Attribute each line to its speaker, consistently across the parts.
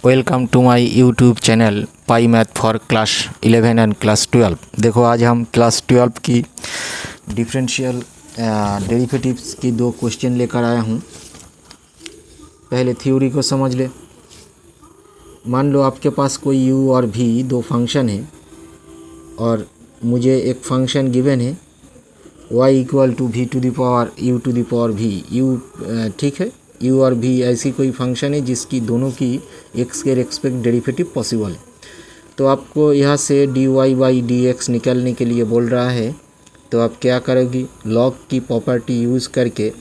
Speaker 1: Welcome to my YouTube channel pi math for class 11 and class 12। देखो आज हम class 12 की डिफरेंशियल डेरिवेटिव्स की दो क्वेश्चन लेकर आया हूँ। पहले थ्योरी को समझ ले। मान लो आपके पास कोई u और v दो फंक्शन है और मुझे एक फंक्शन गिवन है y equal to v to the power u to the power v u, ठीक है। u और v ऐसी कोई फंक्शन है जिसकी दोनों की x के रेस्पेक्ट डेरिवेटिव पॉसिबल है। तो आपको यहाँ से dy बाई dx निकालने के लिए बोल रहा है। तो आप क्या करोगी, लॉग की प्रॉपर्टी यूज़ करके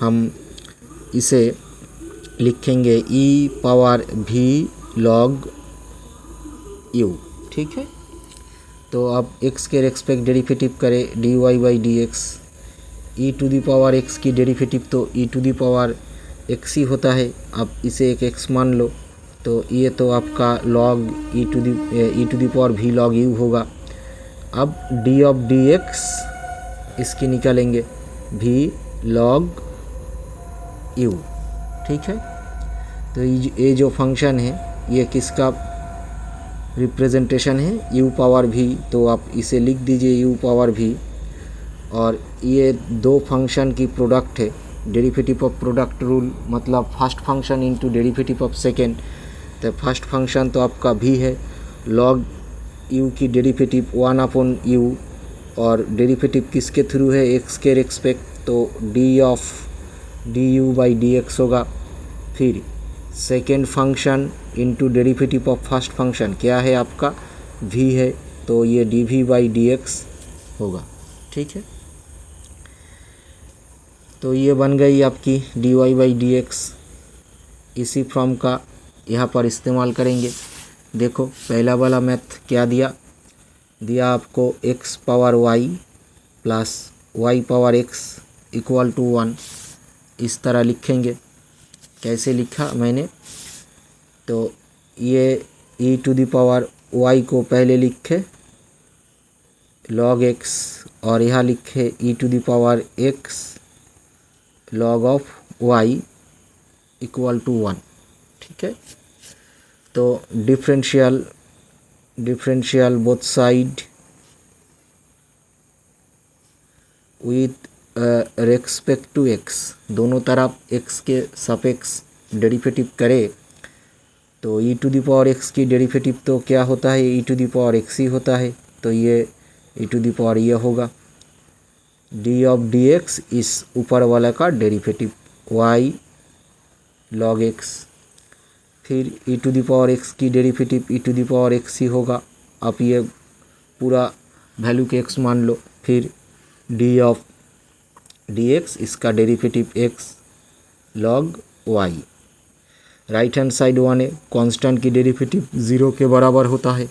Speaker 1: हम इसे लिखेंगे e power v log u, ठीक है। तो आप x के रेस्पेक्ट डेरिवेटिव करें dy by dx, e to the power x की डेरिवेटिव तो e to the power x ही होता है। आप इसे एक x मान लो तो ये तो आपका log e to the power v log u होगा। अब d ऑफ dx इसकी निकालेंगे v log u, ठीक है। तो ये जो फंक्शन है ये किसका रिप्रेजेंटेशन है, u पावर v। तो आप इसे लिख दीजिए u पावर v। और ये दो फंक्शन की प्रोडक्ट है, डेरिवेटिव ऑफ प्रोडक्ट रूल, मतलब first function into derivative of second. तो फर्स्ट फंक्शन तो आपका v है, log u की डेरिवेटिव 1 अपॉन u और डेरिवेटिव किसके थ्रू है, x के रेस्पेक्ट, तो d of du by dx होगा। फिर second function into derivative of first function क्या है आपका v है, तो ये dv बाई dx होगा, ठीक है। तो ये बन गई आपकी dy बाई dx। इसी फॉर्म का यहाँ पर इस्तेमाल करेंगे। देखो पहला वाला मैथ क्या दिया आपको x power y plus y power x equal to 1। इस तरह लिखेंगे। कैसे लिखा मैंने, तो ये e to the power y को पहले लिखे log x और यहाँ लिखे e to the power x log of y equal to 1, ठीक है। तो differential both side with respect to x, दोनों तरफ x के सापेक्ष डेरिवेटिव करे तो e to the power x की डेरिवेटिव तो क्या होता है, e to the power x ही होता है। तो ये e टू दी पावर ये होगा d ऑफ dx, इस ऊपर वाला का डेरिवेटिव y log x। फिर e to the power x की derivative e to the power x ही होगा। आप ये पूरा वैल्यू के x मान लो। फिर d ऑफ dx, इसका derivative x log y। Right hand side 1 है, कांस्टेंट की डेरिवेटिव 0 के बराबर होता है।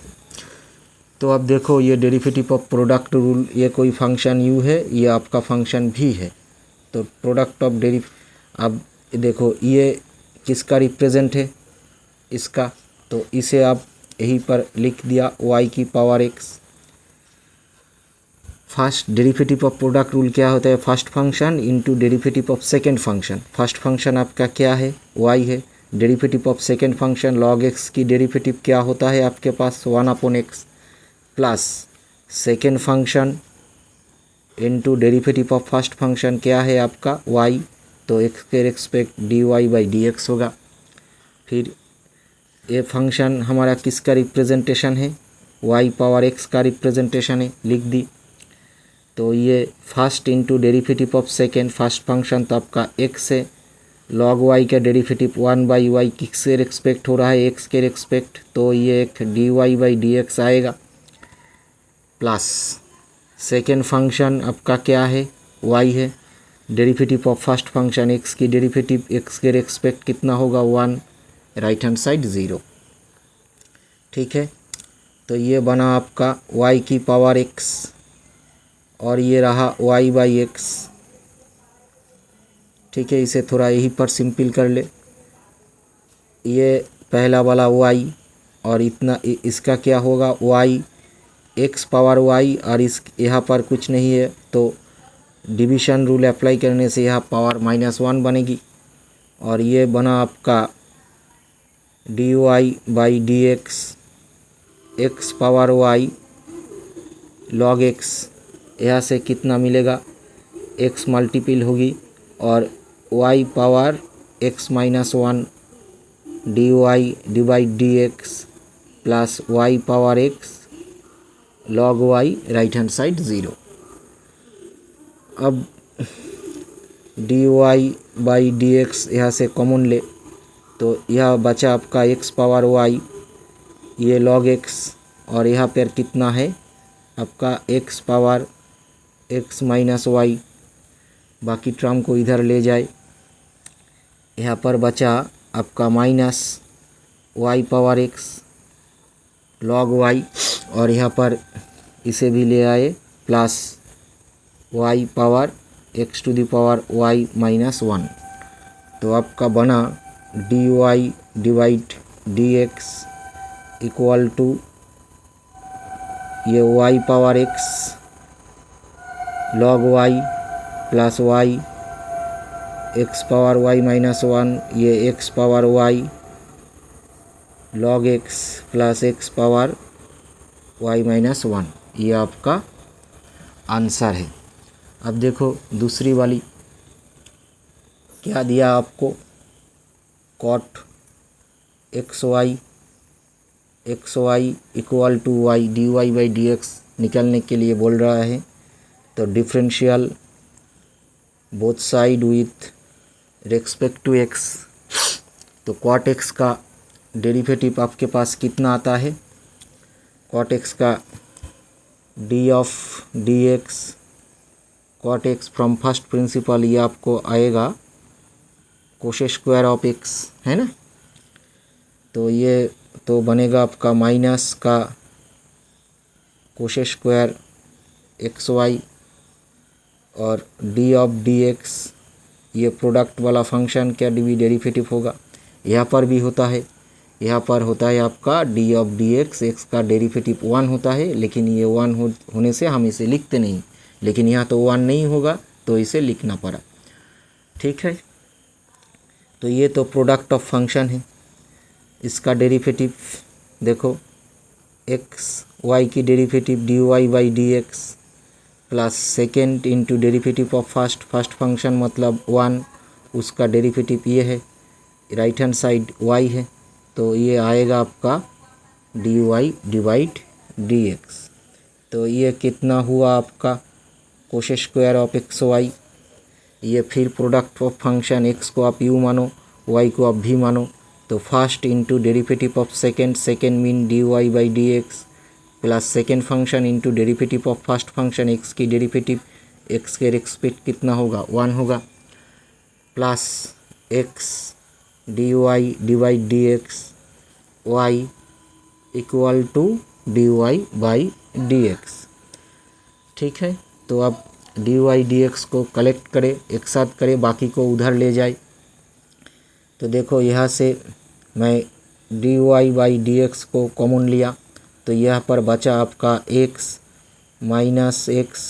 Speaker 1: तो अब देखो ये डेरिवेटिव ऑफ प्रोडक्ट रूल, ये कोई फंक्शन u है, ये आपका फंक्शन v है। तो प्रोडक्ट ऑफ अब देखो ये किसका रिप्रेजेंट है, इसका, तो इसे आप यहीं पर लिख दिया y की power x। First derivative of product rule क्या होता है, first function into derivative of second function. First function आपका क्या है, y है। Derivative of second function log x की डेरिवेटिव क्या होता है आपके पास 1 upon x plus second function into derivative of first function क्या है आपका y, तो x के रेस्पेक्ट dy बाई dx होगा। फिर ये फंक्शन हमारा किसका रिप्रेजेंटेशन है, y पावर x का रिप्रेजेंटेशन है, लिख दी। तो ये first into derivative of second, first function तो आपका x है, log y का डेरिवेटिव 1 बाई y किसके रेस्पेक्ट हो रहा है, x के रेस्पेक्ट, तो ये एक dy बाई dx आएगा। प्लस सेकेंड फंक्शन आपका क्या है, y है। Derivative of first function x की डेरिवेटिव x के रेस्पेक्ट कितना होगा 1, राइट हैंड साइड 0, ठीक है। तो ये बना आपका y की पावर x और ये रहा y बाई x, ठीक है। इसे थोड़ा यहीं पर सिंपल कर ले। ये पहला वाला y और इतना इसका क्या होगा y x पावर y, और इस यहाँ पर कुछ नहीं है तो डिवीज़न रूल अप्लाई करने से यहाँ पावर -1 बनेगी। और ये बना आपका d y by d x x power Y log x, यहाँ से कितना मिलेगा, एक्स मल्टीपल होगी और y power x minus one d Y divide D x plus Y power x log y right hand side 0। अब D y by d x यहाँ से common ले तो यह बचा आपका एक्स पावर वाई, ये लॉग एक्स, और यहाँ पर कितना है आपका x power x minus Y, बाकी टर्म को इधर ले जाए, यहाँ पर बचा आपका minus Y power x log Y, और यहाँ पर इसे भी ले आए plus Y power X to the power Y minus one. तो आपका बना D Y divide D X equal to ये Y power x log Y plus Y X power Y minus one, ये X power Y log X plus X power Y minus one, ये आपका answer है। अब देखो दूसरी वाली क्या दिया आपको, cot x y equal to y d y by d x निकालने के लिए बोल रहा है। तो differential both side with respect to x, तो कॉट एक्स का डेरिवेटिव आपके पास कितना आता है, कॉट एक्स का d of d x cot x from first principle, ये आपको आएगा कोश स्क्वायर ऑफ एक्स, है ना। तो ये तो बनेगा आपका माइनस का कोश स्क्वायर एक्स वाई, और डी ऑफ डी एक्स ये प्रोडक्ट वाला फंक्शन क्या डी डेरिवेटिव होगा, यहाँ पर भी होता है, यहाँ पर होता है आपका डी ऑफ डी एक्स का डेरिवेटिव 1 होता है, लेकिन ये 1 होने से हम इसे लिखते नहीं, लेकिन यहाँ तो 1 नहीं होगा तो इसे लिखना पड़ा, ठीक है। तो ये तो प्रोडक्ट ऑफ फंक्शन है, इसका डेरिवेटिव देखो एक्स वाई की derivative d y by d x plus second into derivative of first function मतलब 1, उसका डेरिवेटिव ये है, राइट हैंड साइड y है, तो ये आएगा आपका d Y divide D x. तो ये कितना हुआ आपका कोश स्क्वायर ऑफ एक्स वाई, ये फिर प्रोडक्ट ऑफ फंक्शन x को आप u मानो y को आप v मानो, तो first into derivative of second mean d y by d x plus second function into derivative of first function x की डेरिवेटिव x के रेस्पेक्ट कितना होगा 1 होगा, plus x d Y divide D x y equal to d y by d x, ठीक है। तो अब D Y D x को कलेक्ट करें, एक साथ करें, बाकी को उधर ले जाए। तो देखो यहाँ से मैं d y by d x को कॉमन लिया, तो यहाँ पर बचा आपका x minus x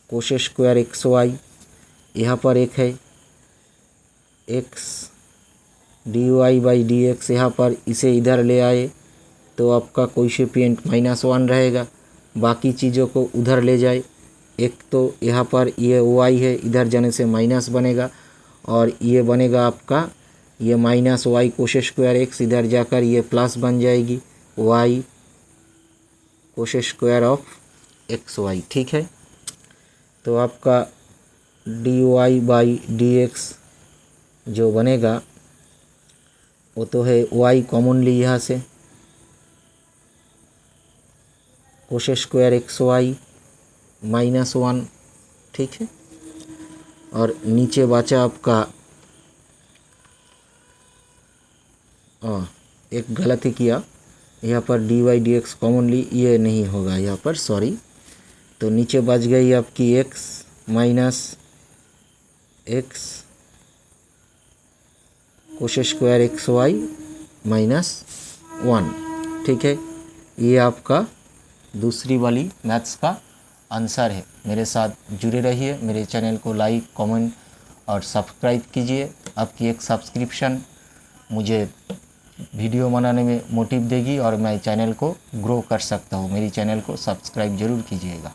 Speaker 1: cosh square x y, यहाँ पर एक है x d y by d x, यहाँ पर इसे इधर ले आए तो आपका कोएफिशिएंट -1 रहेगा, बाकी चीज़ों को उधर ले जाए। एक तो यहाँ पर ये y है, इधर जाने से माइनस बनेगा, और ये बनेगा आपका ये माइनस वाई कोश स्क्वायर एक्स, इधर जाकर ये प्लस बन जाएगी y कोश स्क्वायर ऑफ एक्स वाई, ठीक है। तो आपका d y by d x जो बनेगा वो तो है y कॉमनली यहाँ से कोश स्क्वायर एक्स वाई -1, ठीक है। और नीचे बचा आपका एक गलती किया, यहाँ पर d Y D x commonly ये नहीं होगा यहाँ पर, सॉरी। तो नीचे बच गई आपकी x minus x cosh square x Y -1, ठीक है। ये आपका दूसरी वाली मैथ्स का आंसर है। मेरे साथ जुड़े रहिए, मेरे चैनल को लाइक कमेंट और सब्सक्राइब कीजिए। आपकी एक सब्सक्रिप्शन मुझे वीडियो बनाने में मोटिव देगी और मैं चैनल को ग्रो कर सकता हूँ। मेरी चैनल को सब्सक्राइब ज़रूर कीजिएगा।